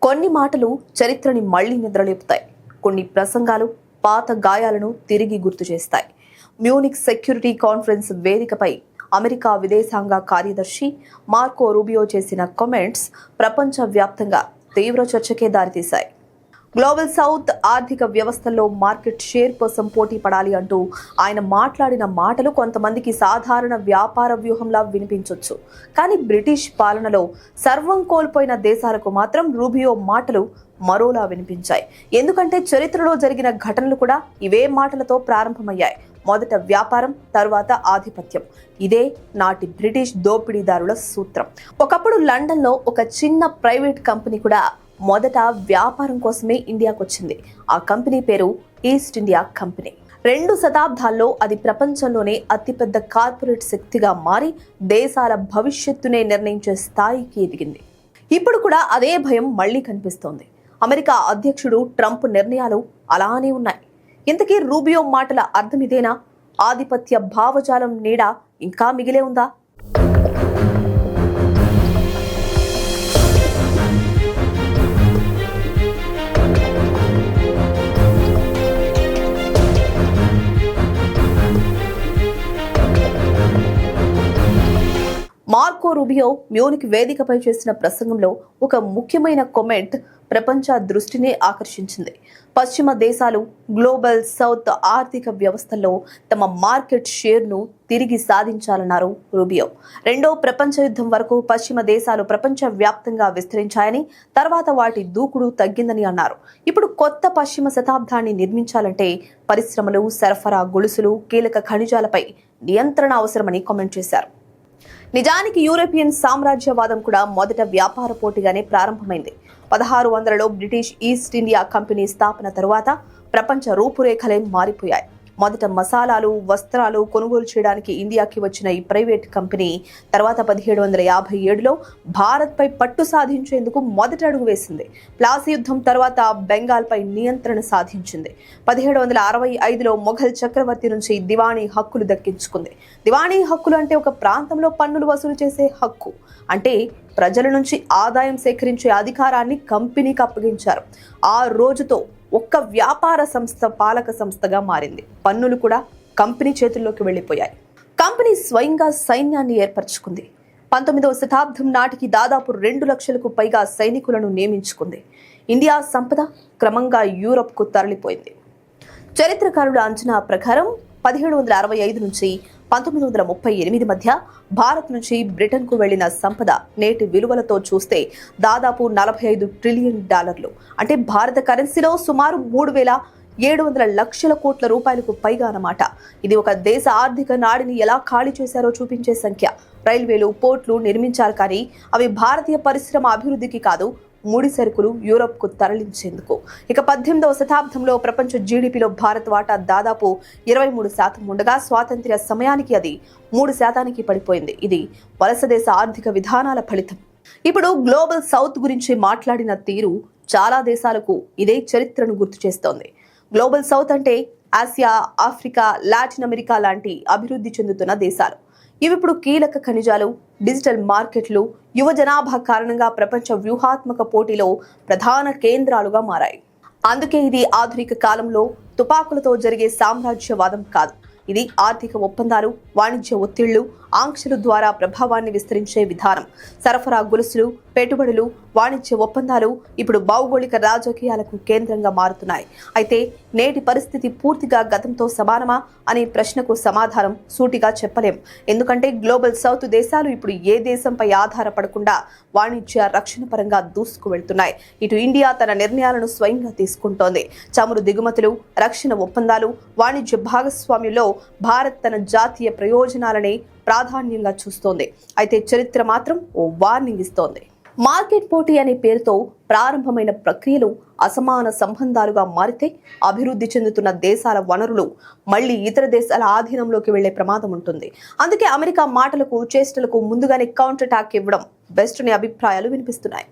కొన్ని మాటలు చరిత్రని మళ్లీ నిద్రలేపుతాయి. కొన్ని ప్రసంగాలు పాత గాయాలను తిరిగి గుర్తు చేస్తాయి. మ్యూనిక్ సెక్యూరిటీ కాన్ఫరెన్స్ వేదికపై అమెరికా విదేశాంగ కార్యదర్శి మార్కో రూబియో చేసిన కామెంట్స్ ప్రపంచ వ్యాప్తంగా తీవ్ర చర్చకే దారితీశాయి. గ్లోబల్ సౌత్ ఆర్థిక వ్యవస్థల్లో మార్కెట్ షేర్ కోసం పోటీ పడాలి అంటూ ఆయన మాట్లాడిన మాటలు కొంతమందికి సాధారణ వ్యాపార వ్యూహంలా వినిపించొచ్చు. కానీ బ్రిటిష్ పాలనలో సర్వం కోల్పోయిన దేశాలకు మాత్రం రూబియో మాటలు మరోలా వినిపించాయి. ఎందుకంటే చరిత్రలో జరిగిన ఘటనలు కూడా ఇవే మాటలతో ప్రారంభమయ్యాయి. మొదట వ్యాపారం, తర్వాత ఆధిపత్యం. ఇదే నాటి బ్రిటిష్ దోపిడీదారుల సూత్రం. ఒకప్పుడు లండన్లో ఒక చిన్న ప్రైవేట్ కంపెనీ కూడా మొదట వ్యాపారం కోసమే ఇండియాకు వచ్చింది. ఆ కంపెనీ పేరు ఈస్ట్ ఇండియా కంపెనీ. 2 శతాబ్దాల్లో అది ప్రపంచంలోనే అతిపెద్ద కార్పొరేట్ శక్తిగా మారి దేశాల భవిష్యత్తునే నిర్ణయించే స్థాయికి ఎదిగింది. ఇప్పుడు కూడా అదే భయం మళ్లీ కనిపిస్తోంది. అమెరికా అధ్యక్షుడు ట్రంప్ నిర్ణయాలు అలానే ఉన్నాయి. ఇంతకీ రూబియో మాటల అర్థం ఇదేనా? ఆధిపత్య భావజాలం నీడ ఇంకా మిగిలే ఉందా? మార్కో రూబియో మ్యూనిక్ వేదికపై చేసిన ప్రసంగంలో ఒక ముఖ్యమైన కామెంట్ ప్రపంచ దృష్టిని ఆకర్షించింది. పశ్చిమ దేశాలు గ్లోబల్ సౌత్ ఆర్థిక వ్యవస్థల్లో తమ మార్కెట్ షేర్ను తిరిగి సాధించాలన్నారు రూబియో. రెండో ప్రపంచ యుద్ధం వరకు పశ్చిమ దేశాలు ప్రపంచ వ్యాప్తంగా విస్తరించాయని, తర్వాత వాటి దూకుడు తగ్గిందని అన్నారు. ఇప్పుడు కొత్త పశ్చిమ శతాబ్దాన్ని నిర్మించాలంటే పరిశ్రమలు, సరఫరా గొలుసులు, కీలక ఖనిజాలపై నియంత్రణ అవసరమని కామెంట్ చేశారు. నిజానికి యూరోపియన్ సామ్రాజ్యవాదం కూడా మొదట వ్యాపార పోటీగానే ప్రారంభమైంది. 1600లో బ్రిటిష్ ఈస్ట్ ఇండియా కంపెనీ స్థాపన తరువాత ప్రపంచ రూపురేఖలే మారిపోయాయి. మొదట మసాలాలు, వస్త్రాలు కొనుగోలు చేయడానికి ఇండియాకి వచ్చిన ఈ ప్రైవేట్ కంపెనీ తర్వాత 1757లో భారత్పై పట్టు సాధించేందుకు మొదటి అడుగు వేసింది. ప్లాసీ యుద్ధం తర్వాత బెంగాల్పై నియంత్రణ సాధించింది. 1765లో మొఘల్ చక్రవర్తి నుంచి దివాణీ హక్కులు దక్కించుకుంది. దివాణీ హక్కులు అంటే ఒక ప్రాంతంలో పన్నులు వసూలు చేసే హక్కు. అంటే ప్రజల నుంచి ఆదాయం సేకరించే అధికారాన్ని కంపెనీకి అప్పగించారు. ఆ రోజుతో ఒక్క వ్యాపార సంస్థ పాలక సంస్థగా మారింది. పన్నులు కూడా కంపెనీ చేతుల్లోకి వెళ్లిపోయాయి. కంపెనీ స్వయంగా సైన్యాన్ని ఏర్పరచుకుంది. 19వ శతాబ్దం నాటికి దాదాపు 2 లక్షలకు పైగా సైనికులను నియమించుకుంది. ఇండియా సంపద క్రమంగా యూరప్కు తరలిపోయింది. చరిత్రకారుల అంచనా ప్రకారం 1765 నుంచి 1938 మధ్య భారత్ నుంచి బ్రిటన్కు వెళ్లిన సంపద నేటి విలువలతో చూస్తే దాదాపు $45 ట్రిలియన్. అంటే భారత కరెన్సీలో సుమారు 3,700 లక్షల కోట్ల రూపాయలకు పైగా అన్నమాట. ఇది ఒక దేశ ఆర్థిక నాడిని ఎలా ఖాళీ చేశారో చూపించే సంఖ్య. రైల్వేలు, పోర్ట్లు నిర్మించారు, కానీ అవి భారతీయ పరిశ్రమ అభివృద్ధికి కాదు, ముడి సరుకులు యూరప్కు తరలించేందుకు. ఇక 18వ శతాబ్దంలో ప్రపంచ జీడీపీలో భారత్ వాటా దాదాపు 23% ఉండగా స్వాతంత్ర్య సమయానికి అది 3% పడిపోయింది. ఇది వలస దేశ ఆర్థిక విధానాల ఫలితం. ఇప్పుడు గ్లోబల్ సౌత్ గురించి మాట్లాడిన తీరు చాలా దేశాలకు ఇదే చరిత్రను గుర్తు చేస్తోంది. గ్లోబల్ సౌత్ అంటే ఆసియా, ఆఫ్రికా, లాటిన్ అమెరికా లాంటి అభివృద్ధి చెందుతున్న దేశాలు. ఇవి ఇప్పుడు కీలక ఖనిజాలు, డిజిటల్ మార్కెట్లు, యువ జనాభా కారణంగా ప్రపంచ వ్యూహాత్మక పోటీలో ప్రధాన కేంద్రాలుగా మారాయి. అందుకే ఇది ఆధునిక కాలంలో తుపాకులతో జరిగే సామ్రాజ్యవాదం కాదు. ఇది ఆర్థిక ఒప్పందాలు, వాణిజ్య ఒత్తిళ్లు, ఆంక్షల ద్వారా ప్రభావాన్ని విస్తరించే విధానం. సరఫరా గొలుసులు, పెట్టుబడులు, వాణిజ్య ఒప్పందాలు ఇప్పుడు భౌగోళిక రాజకీయాలకు కేంద్రంగా మారుతున్నాయి. అయితే నేటి పరిస్థితి పూర్తిగా గతంతో సమానమా అనే ప్రశ్నకు సమాధానం సూటిగా చెప్పలేం. ఎందుకంటే గ్లోబల్ సౌత్ దేశాలు ఇప్పుడు ఏ దేశంపై ఆధారపడకుండా వాణిజ్య, రక్షణ పరంగా దూసుకు వెళ్తున్నాయి. ఇటు ఇండియా తన నిర్ణయాలను స్వయంగా తీసుకుంటోంది. చమురు దిగుమతులు, రక్షణ ఒప్పందాలు, వాణిజ్య భాగస్వామ్యంలో భారత్ తన జాతీయ ప్రయోజనాలనే ప్రాధాన్యంగా చూస్తోంది. అయితే చరిత్ర మాత్రం ఓ వార్నింగ్ ఇస్తోంది. మార్కెట్ పోటీ అనే పేరుతో ప్రారంభమైన ప్రక్రియలు అసమాన సంబంధాలుగా మారితే అభివృద్ధి చెందుతున్న దేశాల వనరులు మళ్లీ ఇతర దేశాల ఆధీనంలోకి వెళ్లే ప్రమాదం ఉంటుంది. అందుకే అమెరికా మాటలకు, చేష్టలకు ముందుగానే కౌంటర్ అటాక్ ఇవ్వడం బెస్ట్ అనే అభిప్రాయాలు వినిపిస్తున్నాయి.